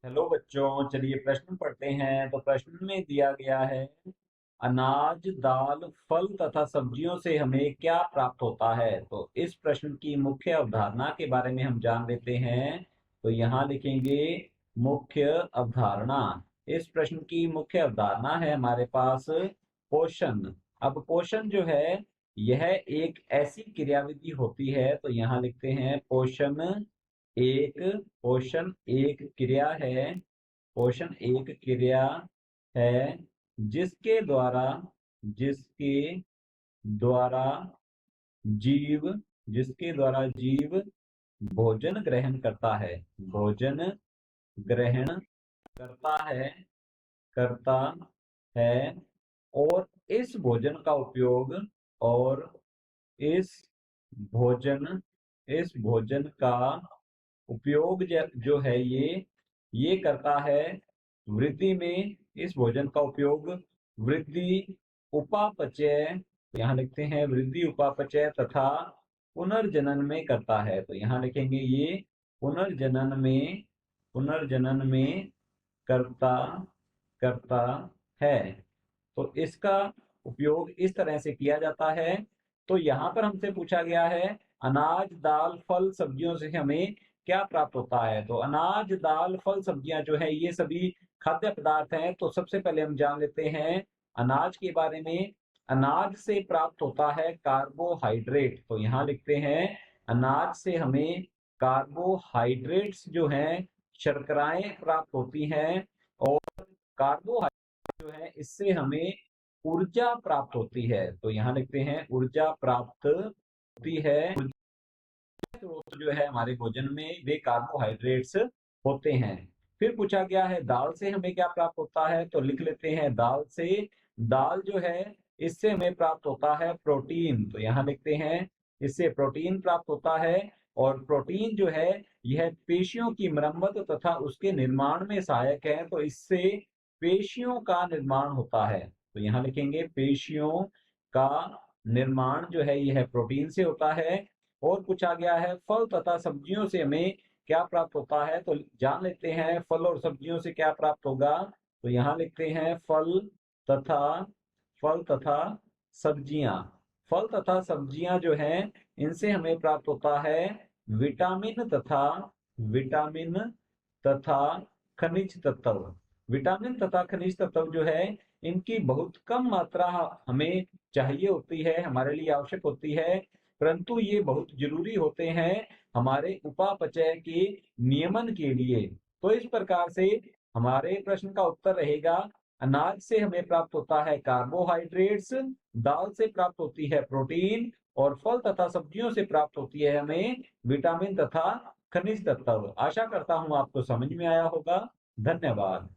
Hello बच्चों, चलिए प्रश्न पढ़ते हैं। तो प्रश्न में दिया गया है, अनाज, दाल, फल तथा सब्जियों से हमें क्या प्राप्त होता है। तो इस प्रश्न की मुख्य अवधारणा के बारे में हम जान लेते हैं। तो यहाँ लिखेंगे मुख्य अवधारणा। इस प्रश्न की मुख्य अवधारणा है हमारे पास पोषण। अब पोषण जो है यह एक ऐसी क्रियाविधि होती है। तो यहाँ लिखते हैं एक पोषण एक क्रिया है। पोषण एक क्रिया है जिसके द्वारा जिसके द्वारा जीव जिसके द्वारा जीव भोजन ग्रहण करता है। भोजन ग्रहण करता है करता है और इस भोजन का उपयोग और इस भोजन इस भोजन का उपयोग जो है ये करता है वृद्धि में। इस भोजन का उपयोग वृद्धि, उपापचय, यहाँ लिखते हैं वृद्धि, उपापचय तथा पुनर्जनन में करता है। तो यहाँ लिखेंगे ये पुनर्जनन में करता करता है। तो इसका उपयोग इस तरह से किया जाता है। तो यहाँ पर हमसे पूछा गया है, अनाज, दाल, फल, सब्जियों से हमें क्या प्राप्त होता है। तो अनाज, दाल, फल, सब्जियां जो है ये सभी खाद्य पदार्थ हैं। तो सबसे पहले हम जान लेते हैं अनाज के बारे में। अनाज से प्राप्त होता है कार्बोहाइड्रेट। तो यहाँ लिखते हैं अनाज से हमें कार्बोहाइड्रेट्स जो हैं, शर्कराएं प्राप्त होती हैं। और कार्बोहाइड्रेट जो है इससे हमें ऊर्जा प्राप्त होती है। तो यहाँ लिखते हैं ऊर्जा प्राप्त होती है। स्रोत जो है हमारे भोजन में वे कार्बोहाइड्रेट्स होते हैं। फिर पूछा गया है दाल से हमें क्या प्राप्त होता है। तो लिख लेते हैं दाल जो है इससे हमें प्राप्त होता है प्रोटीन। तो यहाँ लिखते हैं इससे प्रोटीन प्राप्त होता है। और प्रोटीन जो है यह पेशियों की मरम्मत तथा उसके निर्माण में सहायक है। तो इससे पेशियों का निर्माण होता है। तो यहाँ लिखेंगे पेशियों का निर्माण जो है यह प्रोटीन से होता है। और पूछा गया है फल तथा सब्जियों से हमें क्या प्राप्त होता है। तो जान लेते हैं फल और सब्जियों से क्या प्राप्त होगा। तो यहाँ लिखते हैं तथा फल तथा सब्जियां। फल तथा सब्जियां जो हैं इनसे हमें प्राप्त होता है विटामिन तथा खनिज तत्व। विटामिन तथा खनिज तत्व जो है इनकी बहुत कम मात्रा हमें चाहिए होती है, हमारे लिए आवश्यक होती है। परंतु ये बहुत जरूरी होते हैं हमारे उपापचय के नियमन के लिए। तो इस प्रकार से हमारे प्रश्न का उत्तर रहेगा, अनाज से हमें प्राप्त होता है कार्बोहाइड्रेट्स, दाल से प्राप्त होती है प्रोटीन और फल तथा सब्जियों से प्राप्त होती है हमें विटामिन तथा खनिज तत्व। आशा करता हूं आपको समझ में आया होगा। धन्यवाद।